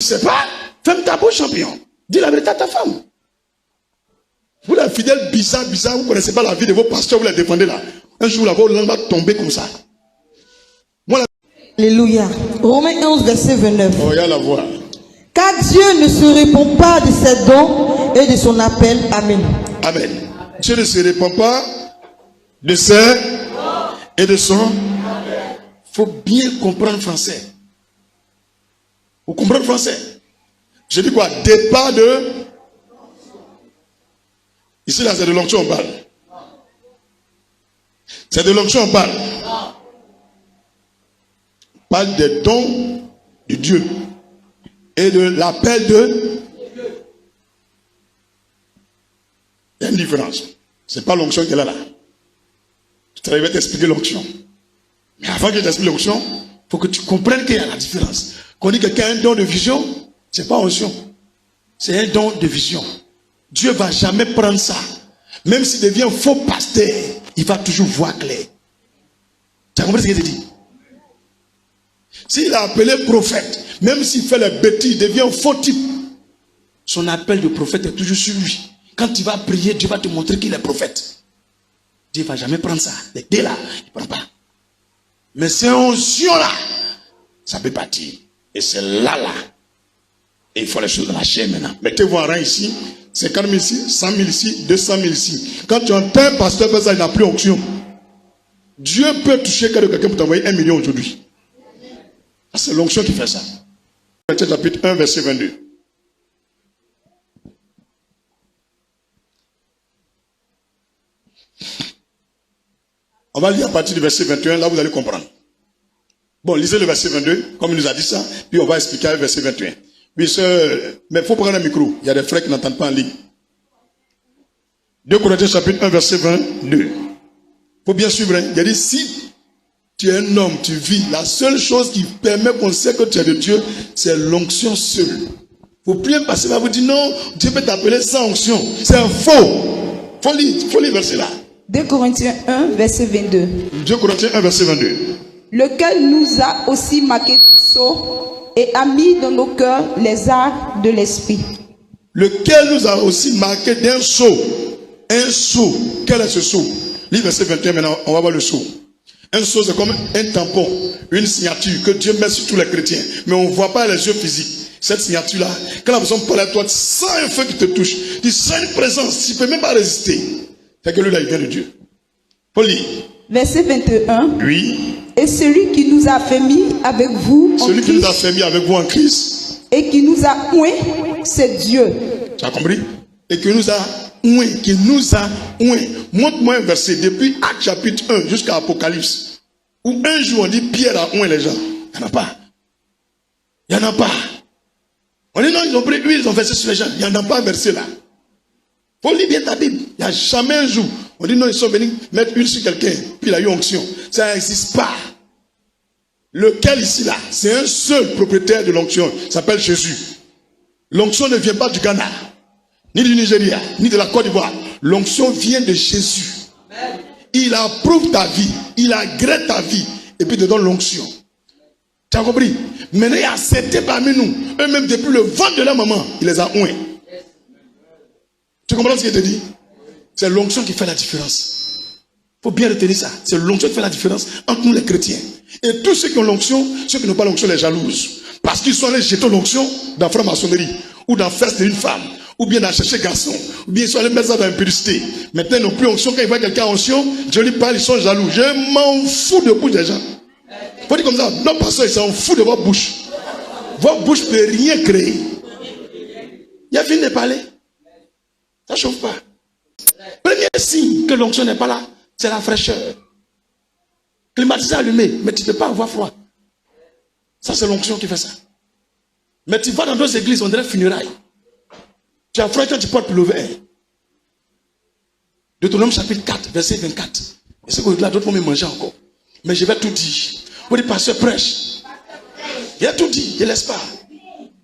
sais pas, ferme ta bouche, champion. Dis la vérité à ta femme. Vous, la fidèle bizarre, vous ne connaissez pas la vie de vos pasteurs, vous la défendez là. Un jour, votre langue va tomber comme ça. Moi, Alléluia. Romains 11, verset 29. Oh, il y a la voix. Car Dieu ne se répond pas de ses dons et de son appel. Amen. Amen. Dieu ne se répand pas de ses et de son. Il faut bien comprendre français. Vous comprenez le français? Je dis quoi? Départ de... Ici, là, c'est de l'onction on parle. C'est de l'onction on parle. On parle des dons de Dieu et de l'appel de... Il y a une différence. Ce n'est pas l'onction qui est là. Je vais t'expliquer l'onction. Mais avant que je t'explique l'onction, il faut que tu comprennes qu'il y a la différence. Quand on dit que quelqu'un a un don de vision, ce n'est pas onction. C'est un don de vision. Dieu ne va jamais prendre ça. Même s'il devient faux pasteur, il va toujours voir clair. Tu as compris ce que je dis? S'il a appelé prophète, même s'il fait les bêtises, il devient faux type. Son appel de prophète est toujours sur lui. Quand tu vas prier, Dieu va te montrer qu'il est prophète. Dieu ne va jamais prendre ça. Dès là, il ne prend pas. Mais ces onction-là, ça peut partir. Et c'est là. Et il faut les choses dans la chair maintenant. Mettez-vous en rang ici. 50 000 ici, 100 000 ici, 200 000 ici. Quand tu entends un pasteur faire ça, il n'a plus onction. Dieu peut toucher quelqu'un pour t'envoyer 1 million aujourd'hui. C'est l'onction qui fait ça. Chapitre 1, verset 22. On va lire à partir du verset 21, là vous allez comprendre. Bon, lisez le verset 22, comme il nous a dit ça, puis on va expliquer le verset 21. Mais il faut prendre un micro. Il y a des frères qui n'entendent pas en ligne. 2 Corinthiens chapitre 1 verset 22. Il faut bien suivre. Hein? Il a dit, si tu es un homme, tu vis, la seule chose qui permet qu'on sait que tu es de Dieu, c'est l'onction seule. Il faut bien passer là, vous dire non, Dieu peut t'appeler sans onction. C'est un faux. Il faut lire verset là. 2 Corinthiens 1 verset 22. 2 Corinthiens 1 verset 22. Lequel nous a aussi marqué du sceau et a mis dans nos cœurs les arts de l'esprit. Lequel nous a aussi marqué d'un sceau. Un sceau. Quel est ce sceau? Lis verset 21 maintenant, on va voir le sceau. Un sceau, c'est comme un tampon, une signature que Dieu met sur tous les chrétiens. Mais on ne voit pas les yeux physiques. Cette signature-là, quand la personne parle à toi, tu sens un feu qui te touche. Tu sens une présence, tu ne peux même pas résister. C'est que lui là, il vient de Dieu. Faut lire. Verset 21. Oui. Et celui qui nous a fait mis avec vous en celui Christ, qui nous a fait mis avec vous en Christ. Et qui nous a oint, c'est Dieu. Tu as compris? Et qui nous a oint. Qui nous a oint. Montre-moi un verset depuis Actes chapitre 1 jusqu'à Apocalypse. Où un jour on dit Pierre a oint les gens. Il n'y en a pas. Il n'y en a pas. On dit non, ils ont pris huile, ils ont versé sur les gens. Il n'y en a pas un verset là. Faut lire bien ta Bible. Il n'y a jamais un jour. On dit non, ils sont venus mettre huile sur quelqu'un. Puis il a eu onction. Ça n'existe pas. Lequel ici là, c'est un seul propriétaire de l'onction. Il s'appelle Jésus. L'onction ne vient pas du Ghana, ni du Nigeria, ni de la Côte d'Ivoire. L'onction vient de Jésus. Il approuve ta vie. Il agrée ta vie. Et puis il te donne l'onction. Tu as compris? Maintenant, il a accepté parmi nous. Eux-mêmes, depuis le ventre de la maman, il les a oints. Tu comprends ce qu'il te dit? C'est l'onction qui fait la différence. Il faut bien retenir ça. C'est l'onction qui fait la différence entre nous les chrétiens. Et tous ceux qui ont l'onction, ceux qui n'ont pas l'onction les jalousent. Parce qu'ils sont allés jeter l'onction dans la franc-maçonnerie, ou dans la fesse d'une femme, ou bien dans chercher garçon, ou bien ils sont allés mettre ça dans l'impudicité. Maintenant, ils n'ont plus onction. Quand ils voient quelqu'un en onction, je lui parle, ils sont jaloux. Je m'en fous de bouche des gens. Il faut dire comme ça, non, pasteur, ils s'en foutent de votre bouche. Votre bouche ne peut rien créer. Il a fini de parler. Ça ne chauffe pas. Premier signe que l'onction n'est pas là, c'est la fraîcheur. Climatisé allumé, mais tu ne peux pas avoir froid. Ça, c'est l'onction qui fait ça. Mais tu vas dans d'autres églises, on dirait funérailles. Tu as froid quand tu portes pullover. Deutéronome chapitre 4, verset 24. Et c'est que là, d'autres vont me manger encore. Mais je vais tout dire. Vous dites, pasteur prêche. Il a tout dit, il ne laisse pas.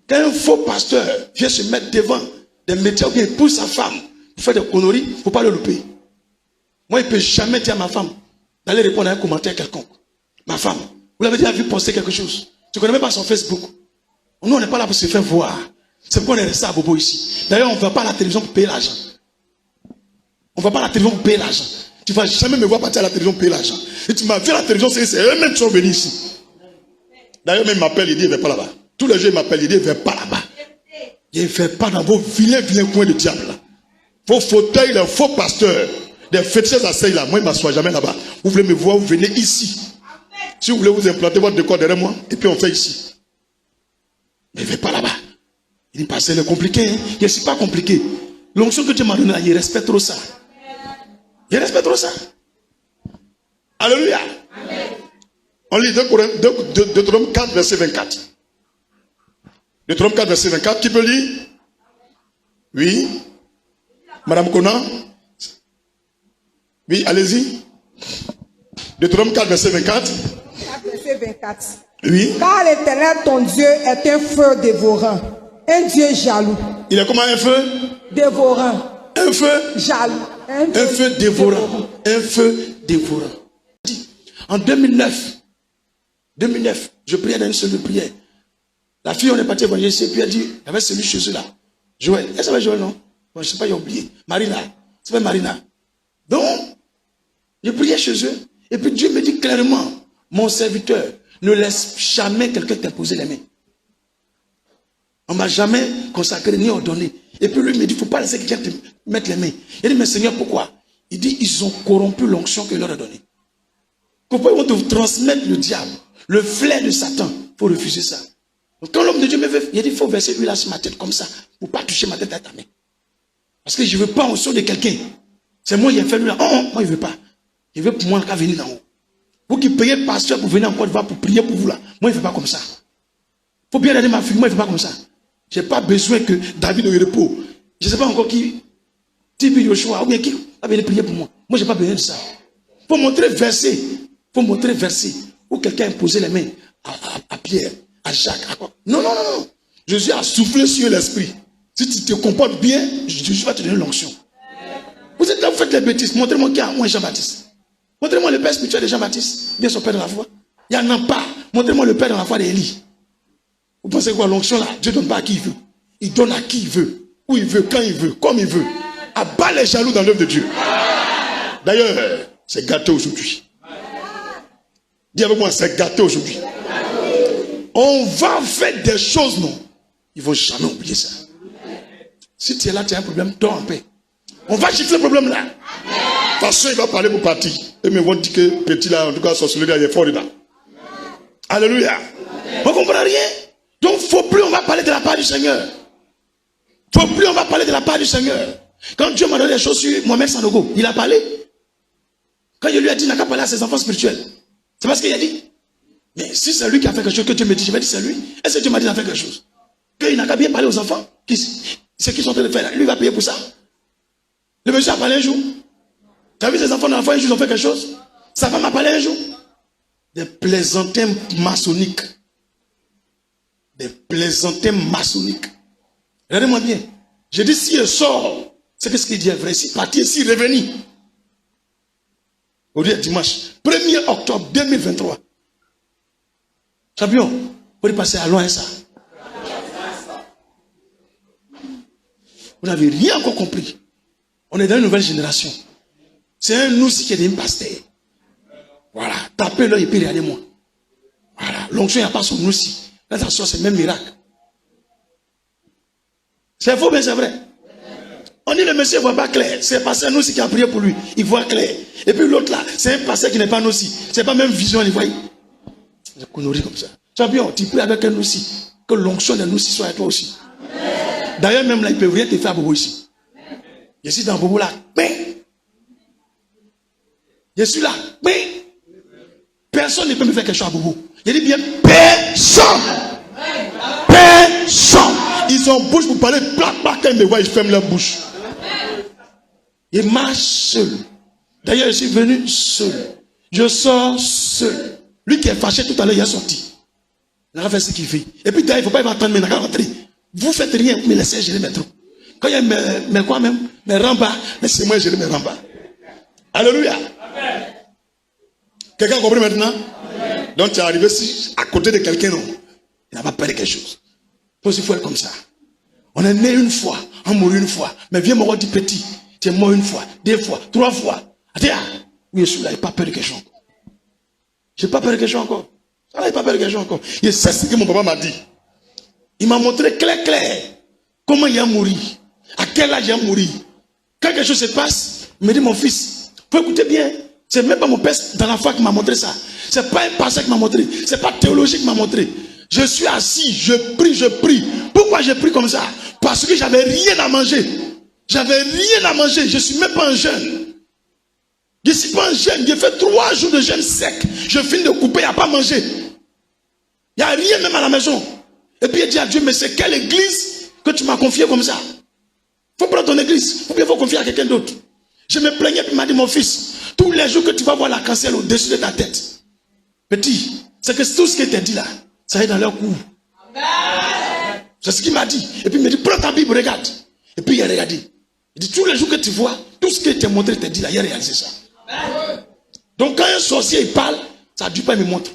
Quand un faux pasteur vient se mettre devant des métiers ou bien pour sa femme, pour faire des conneries, il ne faut pas le louper. Moi, il ne peut jamais dire à ma femme d'aller répondre à un commentaire quelconque. Ma femme, vous l'avez déjà vu poster quelque chose. Tu ne connais même pas son Facebook. Nous, on n'est pas là pour se faire voir. C'est pourquoi on est resté à Bobo ici. D'ailleurs, on ne va pas à la télévision pour payer l'argent. On ne va pas à la télévision pour payer l'argent. Tu ne vas jamais me voir partir à la télévision pour payer l'argent. Et tu m'as vu à la télévision, c'est eux-mêmes qui sont venus ici. D'ailleurs, même il m'appelle, il dit, il ne va pas là-bas. Tous les jours, il m'appelle, il dit, il ne va pas là-bas. Il ne va pas dans vos vilains coins de diable. Vos fauteuils, les faux pasteurs, des féticheurs asseillent là. Moi, il ne m'assoit jamais là-bas. Vous voulez me voir, vous venez ici. Si vous voulez vous implanter votre décor derrière moi, et puis on fait ici. Mais il ne va pas là-bas. Il dit, pasteur, c'est compliqué. Hein? Je ne suis pas compliqué. L'onction que Dieu m'a donnée là, il respecte trop ça. Il respecte trop ça. Alléluia. Amen. On lit Deutéronome 4, verset 24. Deutéronome 4, verset 24. Qui peut lire? Oui. Madame Conan? Oui, allez-y. Deutéronome 4, verset 24. 4, verset 24. Oui. Car l'Éternel, ton Dieu, est un feu dévorant. Un Dieu jaloux. Il est comment un feu? Dévorant. Un feu? Jaloux. Un feu dévorant. Un feu dévorant. En 2009, je priais dans une seule prière. La fille, on est parti évangéliser, puis elle dit, il y avait celui chez eux là. Joël. Elle s'appelle Joël, non? Bon, je ne sais pas, j'ai oublié. Marina. Ça s'appelle Marina. Donc, je priais chez eux. Et puis Dieu me dit clairement, mon serviteur, ne laisse jamais quelqu'un t'imposer les mains. On ne m'a jamais consacré ni ordonné. Et puis lui me dit, il ne faut pas laisser quelqu'un te mettre les mains. Il dit, mais Seigneur, pourquoi? Il dit, ils ont corrompu l'onction qu'il leur a donnée. Pourquoi ils vont te transmettre le diable, le flair de Satan? Il faut refuser ça. Donc quand l'homme de Dieu me veut, il dit, il faut verser l'huile sur ma tête comme ça, pour ne pas toucher ma tête à ta main. Parce que je ne veux pas en son de quelqu'un. C'est moi qui ai fait lui là. Oh, moi, il ne veut pas. Il veut pour moi qu'à venir d'en haut. Vous qui payez pasteur pour venir en Côte d'Ivoire pour prier pour vous là. Moi, il ne fait pas comme ça. Il faut bien regarder ma fille. Moi, il ne fait pas comme ça. Je n'ai pas besoin que David au repos. Je ne sais pas encore qui. Tibi Yoshua, ou bien qui va venir prier pour moi. Moi, je n'ai pas besoin de ça. Il faut montrer verset. Il faut montrer verset. Où quelqu'un a posé les mains à Pierre, à Jacques, à quoi. Non, non, non, non. Jésus a soufflé sur l'esprit. Si tu te comportes bien, Jésus va te donner l'onction. Vous êtes là, vous faites les bêtises. Montrez-moi qui a un Jean-Baptiste. Montrez-moi le père spirituel de Jean-Baptiste. Bien son père dans la foi. Il n'y en a pas. Montrez-moi le père dans la foi d'Élie. Vous pensez quoi, l'onction là? Dieu ne donne pas à qui il veut. Il donne à qui il veut. Où il veut, quand il veut, comme il veut. Abat les jaloux dans l'œuvre de Dieu. D'ailleurs, c'est gâté aujourd'hui. Dis avec moi, c'est gâté aujourd'hui. On va faire des choses, non? Ils ne vont jamais oublier ça. Si tu es là, tu as un problème, dors en paix. On va chiffrer le problème là. De toute façon, il va parler pour partir. Et me vont dire que petit là, en tout cas, sorcellerie là, il est fort dedans. Alléluia. On ne comprend rien. Donc, il ne faut plus, on va parler de la part du Seigneur. Il ne faut plus, on va parler de la part du Seigneur. Quand Dieu m'a donné des choses sur Mohamed Sanogo, il a parlé. Quand je lui ai dit, il n'a qu'à parler à ses enfants spirituels. C'est pas ce qu'il a dit. Mais si c'est lui qui a fait quelque chose, que Dieu me dit, je vais dire c'est lui. Est-ce que Dieu m'a dit qu'il a fait quelque chose? Qu'il n'a qu'à bien parler aux enfants. Ce qu'ils sont en train de faire là, lui va payer pour ça. Le monsieur a parlé un jour. Tu as vu ses enfants dans la foi, un jour ils ont fait quelque chose. Sa femme a parlé un jour. Des plaisantins maçonniques. Des plaisantins maçonniques. Regardez-moi bien. Je dis si elle sort, c'est que ce qu'il dit est vrai. Si partir, si revenir. Aujourd'hui, dimanche, 1er octobre 2023. Champion, vous pouvez passer à loin ça. Vous n'avez rien encore compris. On est dans une nouvelle génération. C'est un nous qui est des pasteurs. Voilà. Tapez-le et puis regardez-moi. Voilà. L'onction, il n'y a pas son nous si. Attention, c'est le même miracle. C'est faux, mais c'est vrai. On dit le monsieur ne voit pas clair. C'est le pasteur nous qui a prié pour lui. Il voit clair. Et puis l'autre là, c'est un pasteur qui n'est pas nous si. C'est pas même vision, il voit. C'est connerie comme ça. Champion, tu pries avec un nous si. Que l'onction de nous si soit à toi aussi. D'ailleurs, même là, il ne peut rien te faire à Bobo ici. Je suis dans Bobo là. Je suis là. Personne ne peut me faire quelque chose à Bobo. Je dis bien personne. Personne. Ils ont bouche pour parler. Quand ils me voient, ils ferment leur bouche. Ils marchent seuls. D'ailleurs, je suis venu seul. Je sors seul. Lui qui est fâché tout à l'heure, il est sorti. Il a fait ce qu'il fait. Et puis d'ailleurs, il ne faut pas attendre maintenant rentrer. Vous faites rien, mais laissez gérer mes trous. Quand il y a mes quoi même, mes rambas, laissez-moi gérer mes rambas. Alléluia. Quelqu'un a compris maintenant? Amen. Donc tu es arrivé à côté de quelqu'un, non? Il n'a pas perdu quelque chose. Toi aussi, il faut être comme ça. On est né une fois, on mourut une fois. Mais viens me dire petit, tu es mort une fois, 2 fois, 3 fois. Oui, je suis là, il n'a pas peur de quelque chose encore. Je n'ai pas peur de quelque chose encore. Il n'a pas peur de quelque chose encore. Et c'est ce que mon papa m'a dit. Il m'a montré clair comment il a mouru. À quel âge il a mouru. Quand quelque chose se passe, il me dit mon fils, il faut écouter bien. C'est même pas mon père dans la foi qui m'a montré ça. C'est pas un pasteur qui m'a montré. C'est pas théologie qui m'a montré. Je suis assis, je prie. Pourquoi je prie comme ça? Parce que j'avais rien à manger. J'avais rien à manger. Je suis même pas un jeune. Je ne suis pas un jeune. J'ai fait 3 jours de jeûne sec. Je finis de couper, il n'y a pas à manger. Il n'y a rien même à la maison. Et puis il dit à Dieu, mais c'est quelle église que tu m'as confié comme ça? Il faut prendre ton église. Ou bien il faut confier à quelqu'un d'autre. Je me plaignais, puis il m'a dit, mon fils, tous les jours que tu vas voir la cancelle au-dessus de ta tête, petit, c'est que tout ce qui t'est dit là, ça est dans leur cou. C'est ce qu'il m'a dit. Et puis il m'a dit, prends ta Bible, regarde. Et puis il a regardé. Il dit, tous les jours que tu vois, tout ce qui t'est montré, t'est dit là, il a réalisé ça. Donc quand un sorcier il parle, ça ne dit pas, il me montre.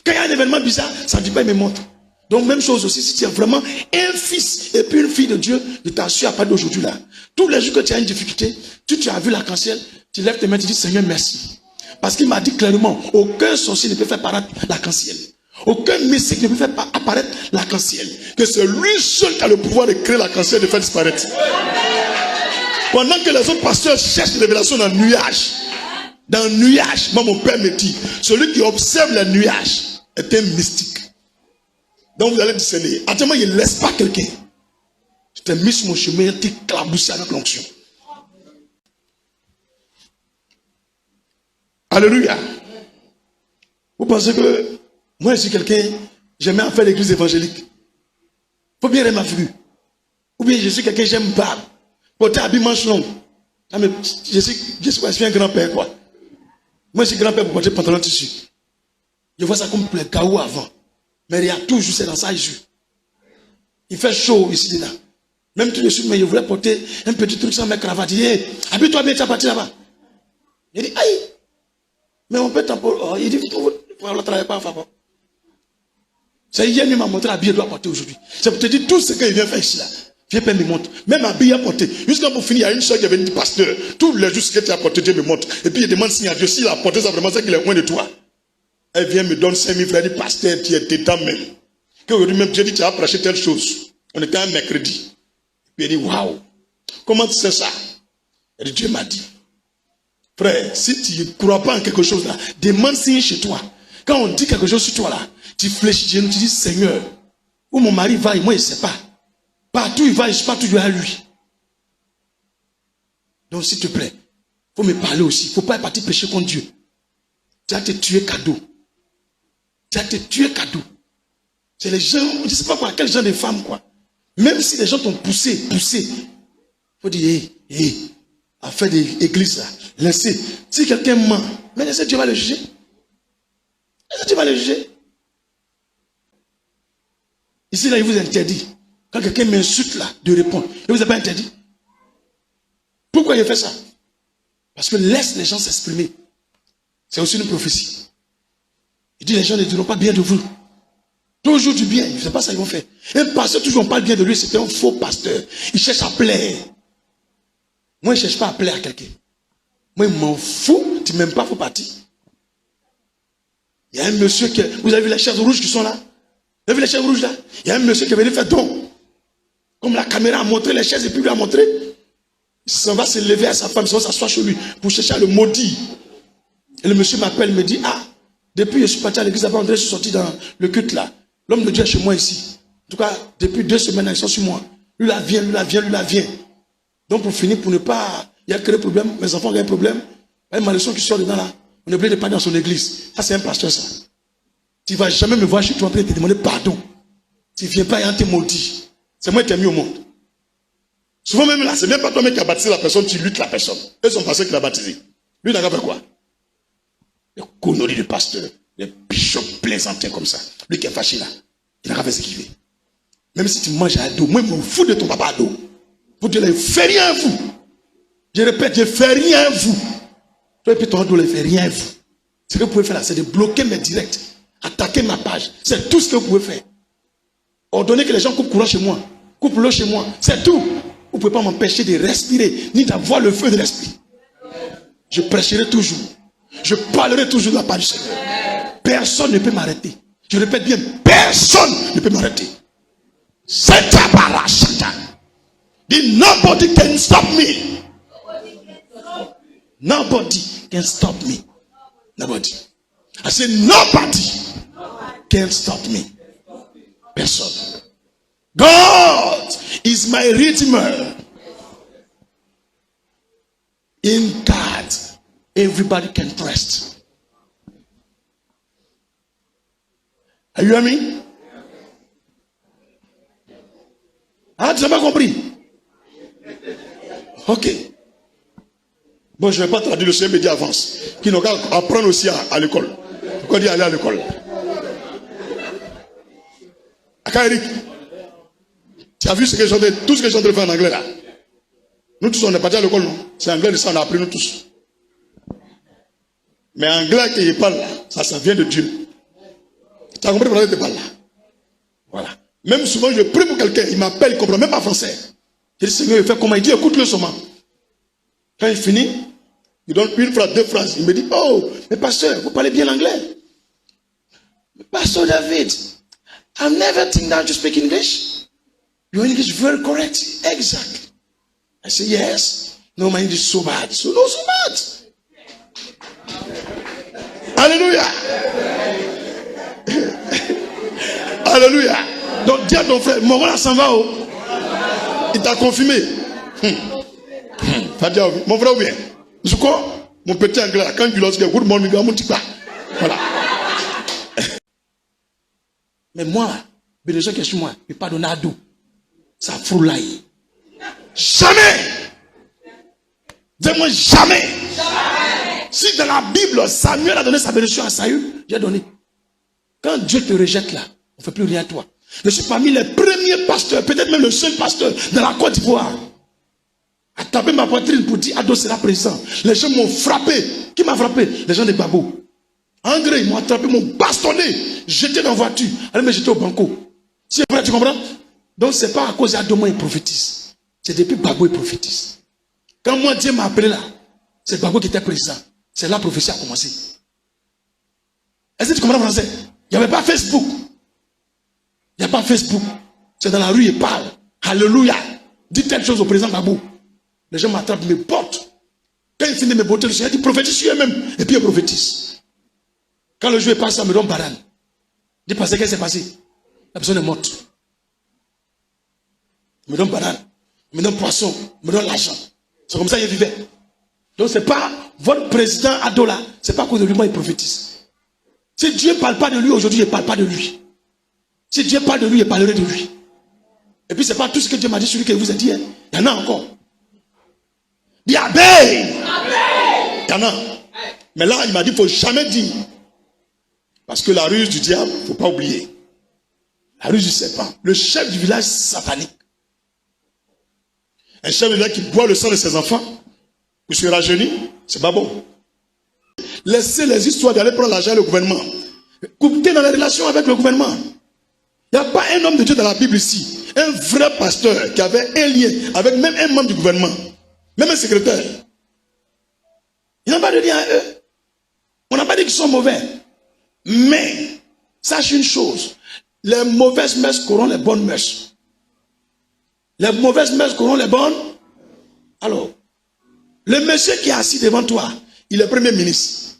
Quand il y a un événement bizarre, ça ne dit pas, il me montre. Donc même chose aussi, si tu es vraiment un fils et puis une fille de Dieu, je t'assure à partir d'aujourd'hui là, tous les jours que tu as une difficulté, tu as vu l'arc-en-ciel, tu lèves tes mains, tu dis Seigneur merci. Parce qu'il m'a dit clairement, aucun sorcier ne peut faire apparaître l'arc-en-ciel. Aucun mystique ne peut faire apparaître l'arc-en-ciel. Que c'est lui seul qui a le pouvoir de créer l'arc-en-ciel et de faire disparaître. Pendant que les autres pasteurs cherchent des révélations dans le nuage. Dans le nuage, moi mon père me dit, celui qui observe les nuages est un mystique. Donc vous allez discerner. Actuellement, il ne laisse pas quelqu'un. Je t'ai mis sur mon chemin, tu t'éclabousses avec l'onction. Alléluia. Vous pensez que moi je suis quelqu'un, j'aime bien faire l'église évangélique. Il faut bien aimer ma figure. Ou bien je suis quelqu'un, j'aime barbe. Porter habit manche longue. Je suis un grand-père quoi. Moi je suis grand-père pour porter pantalon tissu. Je vois ça comme le chaos avant. Mais il y a toujours, c'est dans ça, Jésus. Il fait chaud ici, là. Même tout de suite, mais il voulait porter un petit truc sans mettre cravate. Il dit, hey, habille-toi bien, tu vas partir là-bas. Il dit, aïe, mais on peut t'emporter. Oh, il dit, il faut ne travailler pas en faveur. C'est hier, il m'a montré l'habit qu'il doit porter aujourd'hui. C'est pour te dire tout ce qu'il vient faire ici, là. Viens peine me montre. Même habillé à porter. Jusqu'à pour finir, il y a une soeur qui avait dit, pasteur, tous les jours ce que tu as porté, Dieu me montre. Et puis il demande signe à Dieu, s'il a porté ça vraiment, c'est qu'il est loin de toi. Elle vient me donne 5 000 frères, elle dit, pasteur, tu es tétan même. Qu'aujourd'hui même, Dieu dit, tu as prêché telle chose. On était un mercredi. Puis elle dit, waouh, comment tu sais ça? Elle dit, Dieu m'a dit. Frère, si tu ne crois pas en quelque chose là, demande signe chez toi. Quand on dit quelque chose sur toi là, tu fléchis, tu dis, Seigneur, où mon mari va, et moi je ne sais pas. Partout il va, je ne sais pas toujours à lui. Donc s'il te plaît, il faut me parler aussi. Il ne faut pas partir pécher contre Dieu. Tu as te tué cadeau. Tu as te tué cadeau. C'est les gens, je ne sais pas quoi, quel genre de femmes, quoi. Même si les gens t'ont poussé. Il faut dire, hé, à faire des églises, là. Laissez. Si quelqu'un ment, mais laissez, Dieu va le juger. Laissez, Dieu va le juger. Ici, là, il vous interdit. Quand quelqu'un m'insulte, là, de répondre. Il ne vous a pas interdit. Pourquoi il fait ça? Parce que laisse les gens s'exprimer. C'est aussi une prophétie. Il dit les gens ne diront pas bien de vous. Toujours du bien. Ce n'est pas ça qu'ils vont faire. Un pasteur, toujours on parle bien de lui, c'est un faux pasteur. Il cherche à plaire. Moi, je ne cherche pas à plaire à quelqu'un. Moi, je m'en fous. Tu ne m'aimes pas, il faut partir. Il y a un monsieur qui... Vous avez vu les chaises rouges qui sont là? Vous avez vu les chaises rouges là? Il y a un monsieur qui est venu faire don. Comme la caméra a montré les chaises et puis lui a montré. Il s'en va se lever à sa femme, il s'en va s'asseoir chez lui pour chercher à le maudire. Et le monsieur m'appelle, il me dit, depuis je suis parti à l'église, après je suis sorti dans le culte là. L'homme de Dieu est chez moi ici. En tout cas, depuis 2 semaines, ils sont sur moi. Lui là vient. Donc pour finir, pour ne pas... Il y a créé problème, mes enfants ont un problème. Ma leçon qui sort dedans là, on est obligé de parler dans son église. Ça c'est un pasteur ça. Tu ne vas jamais me voir chez toi en train de te demander pardon. Tu ne viens pas et on te maudit. C'est moi qui t'ai mis au monde. Souvent même là, c'est même pas toi qui as baptisé la personne, tu luttes la personne. Et son pasteur qui l'a baptisé. Lui il n'a qu'à faire quoi? Les conneries de pasteur, les bishops plaisantins comme ça. Lui qui est fâché là, il n'a qu'à faire ce qu'il veut. Même si tu manges à dos, moi je me fous de ton papa à dos. Vous dites, il ne fait rien à vous. Je répète, je ne fais rien à vous. Toi et puis ton dos ne fait rien à vous. Ce que vous pouvez faire là, c'est de bloquer mes directs, attaquer ma page. C'est tout ce que vous pouvez faire. Ordonnez que les gens coupent courant chez moi. Coupent l'eau chez moi. C'est tout. Vous ne pouvez pas m'empêcher de respirer, ni d'avoir le feu de l'esprit. Je prêcherai toujours. Je parlerai toujours de la part du Seigneur. Personne ne peut m'arrêter. Je répète bien, personne ne peut m'arrêter. C'est un parachute. Dit nobody can stop me. Nobody can stop me. Nobody. I say nobody can stop me. Personne. God is my redeemer. In God, everybody can trust. Are you hearing me? Ah, tu n'as pas compris? Ok. Bon, je ne vais pas traduire, le Seigneur me dit avance. Qui n'ont qu'à apprendre aussi à l'école. Pourquoi dire aller à l'école? Aka Eric, tu as vu ce que tout ce que j'ai fait en anglais là? Nous tous, on n'est pas à l'école, non? C'est anglais de ça, on a appris nous tous. Mais anglais qu'il parle là, ça vient de Dieu. Tu as compris pourquoi je te parle là? Voilà. Même souvent, je prie pour quelqu'un, il m'appelle, il ne comprend même pas français. Je dis, Seigneur, il fait comment? Il dit, écoute-le seulement. Quand il finit, il donne une phrase, deux phrases. Il me dit, oh, mais pasteur, vous parlez bien l'anglais. Pastor David, I've never think that you speak English. Your English is very correct. Exactly. I say, yes. No, my English is so bad. So bad. Alléluia. Alléluia. Donc dis à ton frère, mon frère s'en va. Il t'a confirmé. Mon frère ou bien. Je crois, mon petit anglais, quand il dit good morning, voilà. Mais moi, les gens qui sont moi, je ne vais pas donner à dos. Ça froulaille. Jamais. Dis-moi jamais. Si dans la Bible, Samuel a donné sa bénédiction à Saül, j'ai donné. Quand Dieu te rejette là, on ne fait plus rien à toi. Je suis parmi les premiers pasteurs, peut-être même le seul pasteur de la Côte d'Ivoire, à taper ma poitrine pour dire Ado sera présent. Les gens m'ont frappé. Qui m'a frappé? Les gens des Babos. André, ils m'ont attrapé, m'ont bastonné, jeté dans la voiture, allez me jeter au banco. C'est vrai, tu comprends? Donc c'est pas à cause d'Adoma il prophétise. C'est depuis Babo il prophétise. Quand moi Dieu m'a appelé là, c'est Babo qui était président. C'est là que la prophétie a commencé. Est-ce que tu comprends français? Il n'y avait pas Facebook. Il n'y a pas Facebook. C'est dans la rue, il parle. Alléluia. Dis telle chose au président Babou. Les gens m'attrapent, me portent. Quand il finit de me botter, le Seigneur dit prophétise sur eux-mêmes. Et puis il prophétise. Quand le jour est passé, ça me donne banane. Dis parce qu'est-ce qui s'est passé? La personne est morte. Il me donne banane. Il me donne poisson. Il me donne l'argent. C'est comme ça qu'il vivait. Donc c'est pas votre président Adola. C'est pas à cause de lui, moi il prophétise. Si Dieu ne parle pas de lui aujourd'hui, je ne parle pas de lui. Si Dieu parle de lui, je parlerai de lui. Et puis, ce n'est pas tout ce que Dieu m'a dit sur lui que vous a dit. Hein. Il y en a encore. Dis Amen. Il y en a. Mais là, il m'a dit qu'il ne faut jamais dire. Parce que la ruse du diable, il ne faut pas oublier. La ruse du serpent. Le chef du village satanique. Un chef du village qui boit le sang de ses enfants. Vous serez rajeuni. C'est pas bon. Laissez les histoires d'aller prendre l'argent au gouvernement. Coupez dans les relations avec le gouvernement. Il n'y a pas un homme de Dieu dans la Bible ici. Un vrai pasteur qui avait un lien avec même un membre du gouvernement. Même un secrétaire. Il n'y a pas de lien à eux. On n'a pas dit qu'ils sont mauvais. Mais, sache une chose. Les mauvaises mœurs corrompent les bonnes mœurs. Les mauvaises mœurs corrompent les bonnes. Alors, le monsieur qui est assis devant toi, il est premier ministre.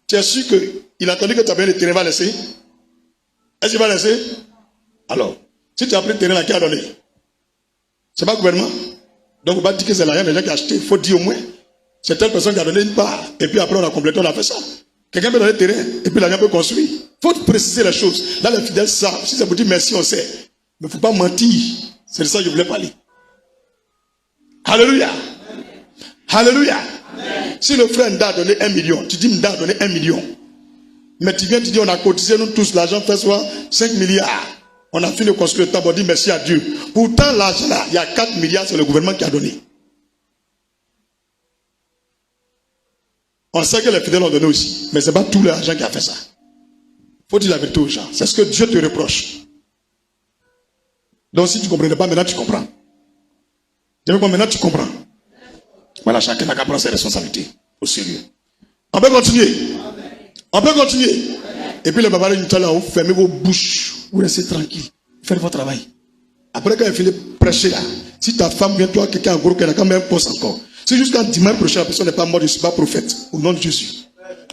Tu es sûr qu'il a entendu que tu as bien le terrain, va laisser? Est-ce qu'il va laisser? Alors, si tu as pris le terrain là, qui a donné? C'est pas le gouvernement. Donc, on va dire que c'est l'argent des gens qui ont acheté. Il faut dire au moins, c'est telle personne qui a donné une part. Et puis après, on a complété, on a fait ça. Quelqu'un peut donner le terrain, et puis l'argent peut construire. Il faut préciser les choses. Là, les fidèles savent. Si c'est pour dire merci, on sait. Mais il ne faut pas mentir. C'est de ça que je voulais parler. Alléluia. Alléluia. Si le frère Nda a donné 1 million, tu dis Nda a donné 1 million. Mais tu viens, tu dis on a cotisé nous tous, l'argent fait soit 5 milliards. On a fini de construire le temple, on dit merci à Dieu. Pourtant, l'argent là, il y a 4 milliards, c'est le gouvernement qui a donné. On sait que les fidèles ont donné aussi, mais ce n'est pas tout l'argent qui a fait ça. Il faut dire la vérité aux gens. C'est ce que Dieu te reproche. Donc si tu ne comprenais pas, maintenant tu comprends. Maintenant tu comprends. Voilà, chacun n'a qu'à prendre ses responsabilités au sérieux. On peut continuer. On peut continuer. Et puis le papa dit, là, fermez vos bouches. Vous restez tranquille. Faites votre travail. Après quand il finit de prêcher là, si ta femme vient, toi, quelqu'un en gros, qui a quand même un poste encore. Si jusqu'à dimanche prochain, la personne n'est pas morte, je ne suis pas prophète. Au nom de Jésus.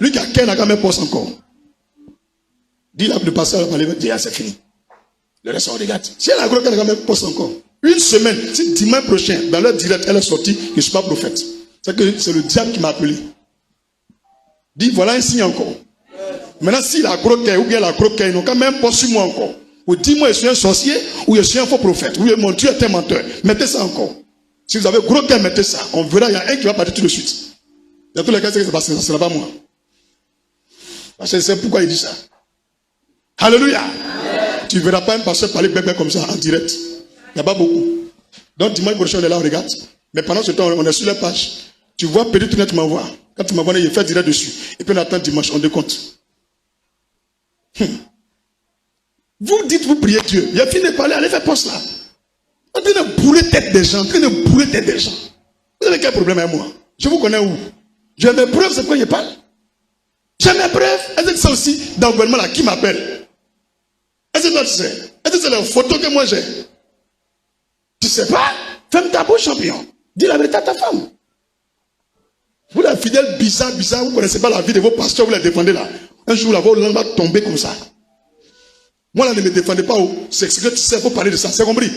Lui qui a quand même un poste encore. Dis là, le pasteur va aller dire, c'est fini. Le reste, on regarde. Si elle a gros, qu'elle a quand même un poste encore. Une semaine, si dimanche prochain, dans leur direct, elle est sortie, je ne suis pas prophète. C'est que c'est le diable qui m'a appelé. Dis, voilà un signe encore. Maintenant, si la croquette ou bien la croquette, ils n'ont quand même pas sur moi encore. Ou dis-moi, je suis un sorcier ou je suis un faux prophète. Ou mon Dieu est un menteur. Mettez ça encore. Si vous avez gros cœur, mettez ça. On verra, il y a un qui va partir tout de suite. Dans tous les cas, c'est que c'est passé, ça ne sera pas moi. Parce que c'est pourquoi il dit ça. Alléluia. Tu ne verras pas un pasteur parler bébé comme ça en direct. Il n'y a pas beaucoup. Donc dimanche prochain, on est là, on regarde. Mais pendant ce temps, on est sur la page. Tu vois, petit net, tu m'envoies. Quand tu m'envoies, il fait direct dessus. Et puis on attend dimanche, on décompte. Vous dites, vous priez Dieu. Il a fini de parler, allez faire poste là. On est en train de bouler tête des gens. Vous avez quel problème avec moi? Je vous connais où? J'ai mes preuves, c'est pourquoi je parle. J'ai mes preuves. Est-ce que c'est aussi dans le gouvernement là qui m'appelle? Est-ce que tu sais? Est-ce que c'est la photo que moi j'ai? Tu sais pas? Ferme ta bouche, champion. Dis la vérité à ta femme. Vous, la fidèle bizarre, vous ne connaissez pas la vie de vos pasteurs, vous la défendez là. Un jour, là, vos langues va tomber comme ça. Moi, là, ne me défendez pas. C'est ce que tu sais, il faut parler de ça. C'est compris?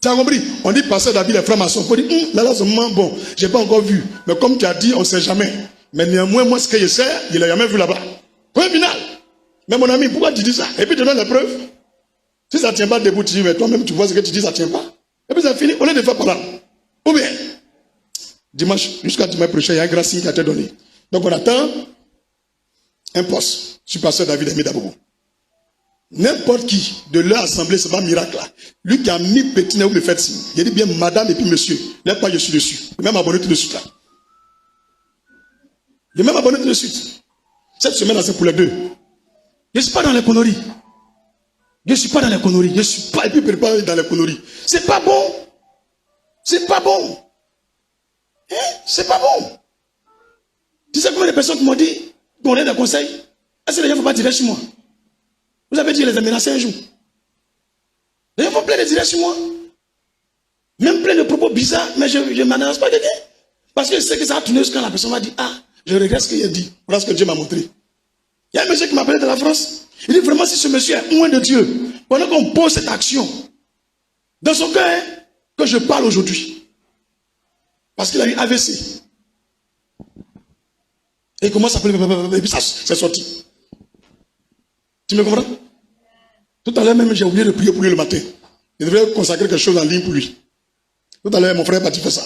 Tu as compris? On dit pasteur David, les francs-maçons. Il faut dire, là, c'est bon, je n'ai pas encore vu. Mais comme tu as dit, on ne sait jamais. Mais néanmoins, moi, ce que je sais, il n'a jamais vu là-bas. Point final. Mais mon ami, pourquoi tu dis ça? Et puis, tu donnes les preuves. Si ça ne tient pas debout, tu dis, mais toi-même, tu vois ce que tu dis, ça ne tient pas. Et puis, ça finit. On est de faire par là. Ou bien, dimanche, jusqu'à dimanche prochain, il y a un grand signe qui a été donné. Donc, on attend un poste. Je suis pasteur David Aimé Dabobo. N'importe qui de leur assemblée, c'est pas un miracle là. Lui qui a mis petit nez, vous me faites signe. Il dit bien madame et puis monsieur. Là, pas je suis dessus. Il même abonné tout de suite là. Il est même abonné tout de suite. Cette semaine là, c'est pour les deux. Je ne suis pas dans les conneries. Je ne suis pas dans les conneries. Je ne suis pas et puis préparé dans les conneries. C'est pas bon. C'est pas bon. Hein? C'est pas bon. Tu sais combien de personnes qui m'ont dit, qu'on est des conseils? Est-ce que les gens ne vont pas tirer sur moi? Vous avez dit les menacer un jour. Les gens vont plein de tirer sur moi. Même plein de propos bizarres, mais je ne m'annonce pas quelqu'un. Parce que je sais que ça va tourner jusqu'à la personne va dire, ah, je regrette ce qu'il a dit. Voilà ce que Dieu m'a montré. Il y a un monsieur qui m'appelait de la France. Il dit vraiment si ce monsieur est loin de Dieu, pendant qu'on pose cette action, dans son cœur, que je parle aujourd'hui. Parce qu'il a eu AVC. Et il commence à appeler, et puis ça, c'est sorti. Tu me comprends? Tout à l'heure même, j'ai oublié de prier pour lui le matin. Je devrais consacrer quelque chose en ligne pour lui. Tout à l'heure, mon frère Bati fait ça.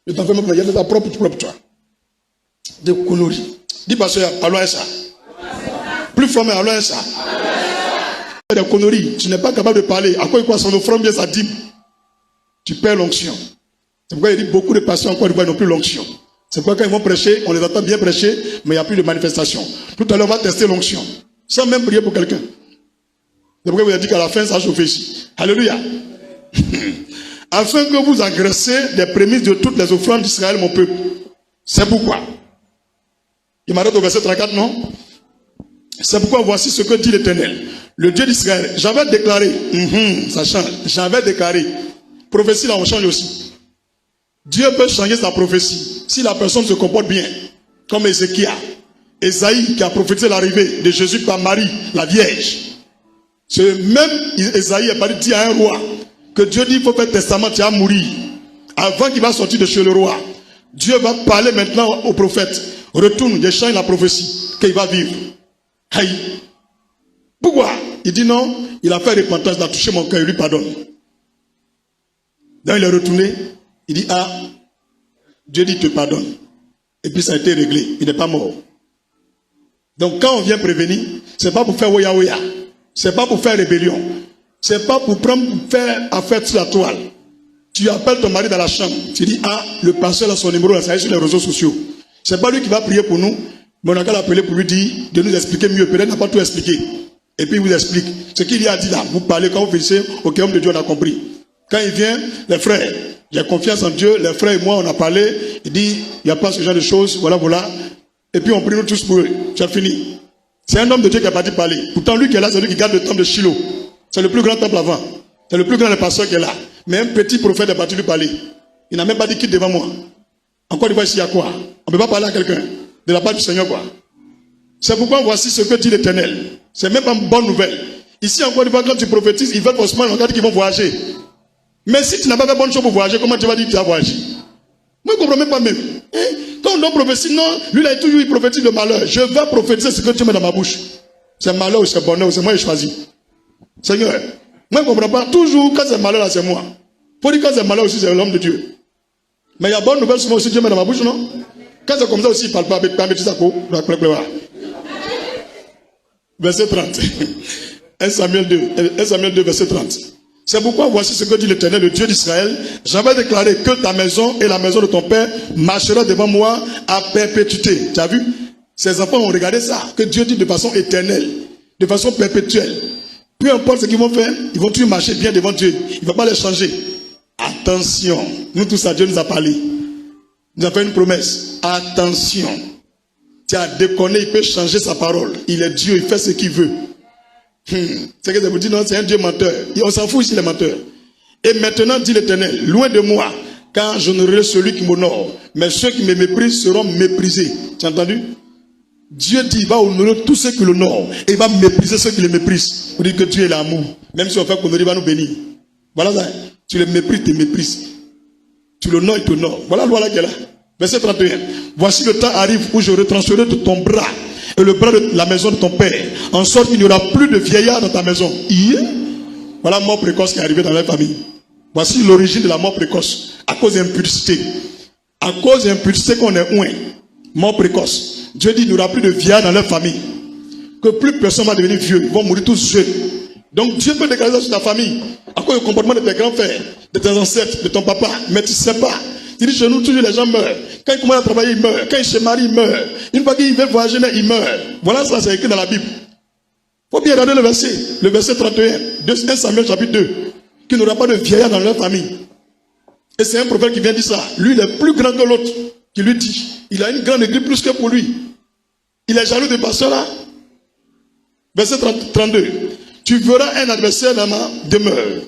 Je t'en fais même, il y a de ta propre toi. Des conneries. Dis pasteur, allons à ça. Plus fort, mais allons à ça. Des conneries. Tu n'es pas capable de parler. À quoi il croit son offrande bien sa dîme? Tu perds l'onction. C'est pourquoi il dit beaucoup de pasteurs encore ils n'ont plus l'onction. C'est pourquoi quand ils vont prêcher, on les entend bien prêcher, mais il n'y a plus de manifestation. Tout à l'heure, on va tester l'onction. Sans même prier pour quelqu'un. C'est pourquoi vous avez dit qu'à la fin, ça chauffe ici. Alléluia. Afin que vous agressez les prémices de toutes les offrandes d'Israël, mon peuple. C'est pourquoi. Il m'arrête au verset 34, non? C'est pourquoi voici ce que dit l'Éternel, le Dieu d'Israël. J'avais déclaré, ça change. J'avais déclaré. Prophétie, là, on change aussi. Dieu peut changer sa prophétie si la personne se comporte bien, comme Ézéchiel. Esaïe qui a prophétisé l'arrivée de Jésus par Marie, la Vierge. Ce même Esaïe est parti dire à un roi que Dieu dit il faut faire testament, tu vas mourir. Avant qu'il va sortir de chez le roi, Dieu va parler maintenant au prophète. Retourne, il change la prophétie qu'il va vivre. Aïe. Pourquoi? Il dit non, il a fait repentance, il a touché mon cœur, il lui pardonne. Donc il est retourné, il dit ah, Dieu dit te pardonne. Et puis ça a été réglé, il n'est pas mort. Donc quand on vient prévenir, c'est pas pour faire oya oya, c'est pas pour faire rébellion, c'est pas pour faire affaire sur la toile. Tu appelles ton mari dans la chambre, tu dis ah, le pasteur a son numéro là, ça est sur les réseaux sociaux. C'est pas lui qui va prier pour nous, mais on a qu'à l'appeler pour lui dire de nous expliquer mieux. Peut-être n'a pas tout expliqué. Et puis il vous explique ce qu'il y a dit là. Vous parlez quand vous finissez, ok, homme de Dieu, on a compris. Quand il vient, les frères, j'ai confiance en Dieu, les frères et moi, on a parlé, il dit, il n'y a pas ce genre de choses, voilà, voilà. Et puis on prie nous tous pour eux. C'est fini. C'est un homme de Dieu qui a parti parler. Pourtant, lui qui est là, c'est lui qui garde le temple de Shiloh. C'est le plus grand temple avant. C'est le plus grand des pasteurs qui est là. Mais un petit prophète est parti lui parler. Il n'a même pas dit quitte devant moi. Encore une fois, ici, il y a quoi? On ne peut pas parler à quelqu'un de la part du Seigneur, quoi. C'est pourquoi voici ce que dit l'Éternel. C'est même pas une bonne nouvelle. Ici, encore une fois, quand tu prophétises, ils veulent forcément regarder qu'ils vont voyager. Mais si tu n'as pas fait bonne chose pour voyager, comment tu vas dire que tu as voyagé? Moi, je ne comprends même pas même. Quand on doit prophétiser, non, lui, il a toujours eu prophétie de malheur. Je vais prophétiser ce que tu mets dans ma bouche. C'est malheur ou c'est bonheur, c'est moi qui ai choisi. Seigneur, moi, je ne comprends pas. Toujours, quand c'est malheur, là, c'est moi. Faut dire quand c'est malheur aussi, c'est l'homme de Dieu. Mais il y a bonne nouvelle souvent aussi, Dieu met dans ma bouche, non? Quand c'est comme ça aussi, il ne parle pas avec ça. Verset 30. 1 Samuel 2, verset 30. C'est pourquoi voici ce que dit l'Éternel, le Dieu d'Israël. J'avais déclaré que ta maison et la maison de ton père marchera devant moi à perpétuité. Tu as vu? Ces enfants ont regardé ça, que Dieu dit de façon éternelle, de façon perpétuelle. Peu importe ce qu'ils vont faire, ils vont toujours marcher bien devant Dieu. Il ne va pas les changer. Attention. Nous tous, ça, Dieu nous a parlé. Il nous a fait une promesse. Attention. Tu as déconné, il peut changer sa parole. Il est Dieu, il fait ce qu'il veut. C'est que ça vous dit, non, c'est un Dieu menteur. On s'en fout ici, les menteurs. Et maintenant, dit l'Éternel, loin de moi, car j'honorerai celui qui m'honore. Mais ceux qui me méprisent seront méprisés. Tu as entendu? Dieu dit, il va honorer tous ceux qui l'honorent. Et il va mépriser ceux qui le méprisent. Pour dire que Dieu est l'amour. Même si on fait qu'on il va nous bénir. Voilà ça. Tu le méprises, tu méprises. Tu l'honores, il t'honore. Voilà la loi là qui est là. Verset 31. Voici le temps arrive où je retrancherai de ton bras et le bras de la maison de ton père, en sorte qu'il n'y aura plus de vieillard dans ta maison. Voilà la mort précoce qui est arrivée dans la famille. Voici l'origine de la mort précoce. À cause d'impudicité. À cause d'impudicité qu'on est loin. Mort précoce. Dieu dit qu'il n'y aura plus de vieillard dans leur famille. Que plus personne va devenir vieux. Ils vont mourir tous jeunes. Donc Dieu peut déclarer ça sur ta famille. À cause du comportement de tes grands-pères, de tes ancêtres, de ton papa. Mais tu ne sais pas. Il dit chez nous, toujours les gens meurent. Quand ils commencent à travailler, ils meurent. Quand ils se marient, ils meurent. Une fois qu'ils veulent voyager, ils meurent. Voilà ça, c'est écrit dans la Bible. Il faut bien regarder le verset 31, 1 Samuel chapitre 2. Qu'il n'aura pas de vieillard dans leur famille. Et c'est un prophète qui vient dire ça. Lui, il est plus grand que l'autre qui lui dit. Il a une grande église plus que pour lui. Il est jaloux de pasteur là. Verset 32. Tu verras un adversaire dans ma demeure.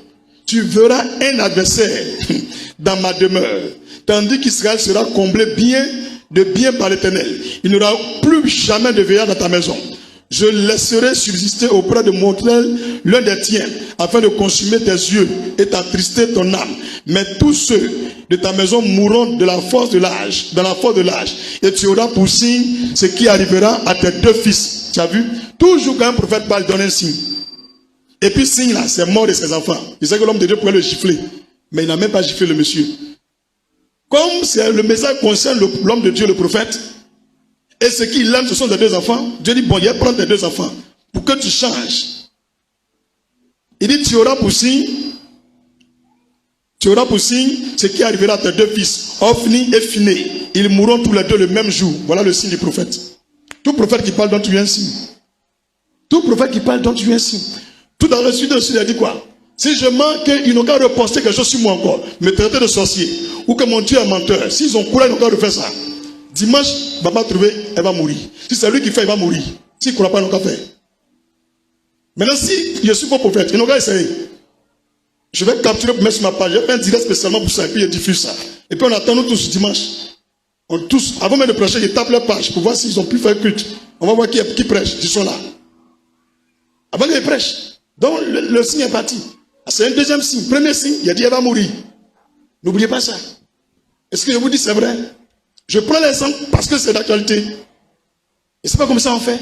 Tu verras un adversaire dans ma demeure. Tandis qu'Israël sera comblé de bien par l'Éternel. Il n'y aura plus jamais de vieillard dans ta maison. Je laisserai subsister auprès de mon Éternel l'un des tiens, afin de consumer tes yeux et t'attrister ton âme. Mais tous ceux de ta maison mourront de la force de l'âge, dans la force de l'âge. Et tu auras pour signe ce qui arrivera à tes deux fils. Tu as vu? Toujours quand un prophète parle, il donne un signe. Et puis signe là, c'est mort de ses enfants. Il sait que l'homme de Dieu pourrait le gifler. Mais il n'a même pas giflé le monsieur. Comme c'est le message concerne l'homme de Dieu, le prophète, et ce qu'il aime, ce sont les deux enfants, Dieu dit, bon, il va prendre tes deux enfants pour que tu changes. Il dit, tu auras pour signe ce qui arrivera à tes deux fils, Ophni et Phiné. Ils mourront tous les deux le même jour. Voilà le signe du prophète. Tout prophète qui parle, donne tu un signe. Tout prophète qui parle, donne tu un signe. Tout dans le sud, il a dit quoi? Si je mens, qu'ils n'ont qu'à reposter quelque chose sur moi encore, me traiter de sorcier, ou que mon Dieu est menteur, s'ils ont courage, ils n'ont qu'à refaire ça. Dimanche, il ne va pas trouver, elle va mourir. Si c'est lui qui fait, il va mourir. S'il ne croit pas, ils n'ont qu'à faire. Maintenant, si je suis faux prophète, ils n'ont qu'à essayer. Je vais capturer pour mettre sur ma page. J'ai fait un direct spécialement pour ça, et puis je diffuse ça. Et puis on attend nous tous dimanche. Avant même de prêcher, ils tapent leur page pour voir s'ils ont pu faire culte. On va voir qui prêche, ils sont là. Avant qu'ils prêchent. Donc le signe est parti. C'est un deuxième signe. Premier signe, il a dit elle va mourir. N'oubliez pas ça. Est-ce que je vous dis c'est vrai? Je prends l'exemple parce que c'est d'actualité. Et c'est pas comme ça on fait.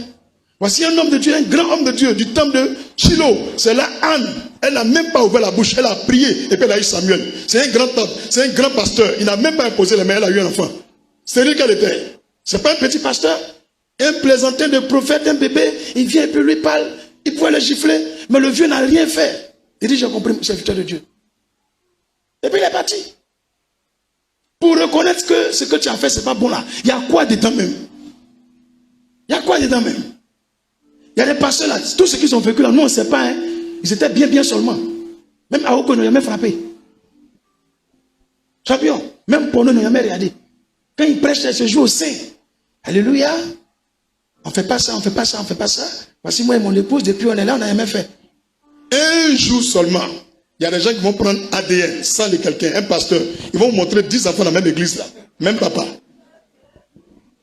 Voici un homme de Dieu, un grand homme de Dieu du temple de Shiloh. C'est là Anne. Elle n'a même pas ouvert la bouche. Elle a prié et puis elle a eu Samuel. C'est un grand homme. C'est un grand pasteur. Il n'a même pas imposé les mains. Elle a eu un enfant. C'est lui qu'elle était. C'est pas un petit pasteur. Un plaisantin de prophète, un bébé. Il vient et puis lui parle. Il pouvait le gifler. Mais le vieux n'a rien fait. Il dit j'ai compris, serviteur de Dieu. Et puis il est parti. Pour reconnaître que ce que tu as fait, c'est pas bon là. Il y a quoi dedans même? Il y a quoi dedans même? Il y a des pasteurs là, tous ceux qui ont vécu là, nous on ne sait pas, hein. Ils étaient bien seulement. Même à Oko, nous n'avons jamais frappé. Champion, même pour nous, nous n'avons jamais regardé. Quand ils prêchent, ils se jouent au sein. Alléluia. On ne fait pas ça, on ne fait pas ça, on ne fait pas ça. Voici moi et mon épouse, depuis on est là, on n'a jamais fait. Un jour seulement, il y a des gens qui vont prendre ADN, sang de quelqu'un, un pasteur. Ils vont vous montrer 10 enfants dans la même église là. Même papa.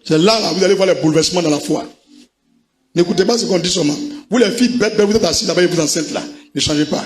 C'est là, vous allez voir les bouleversements dans la foi. N'écoutez pas ce qu'on dit seulement. Vous les filles bêtes, vous êtes assis là-bas et vous enceintes là. Ne changez pas.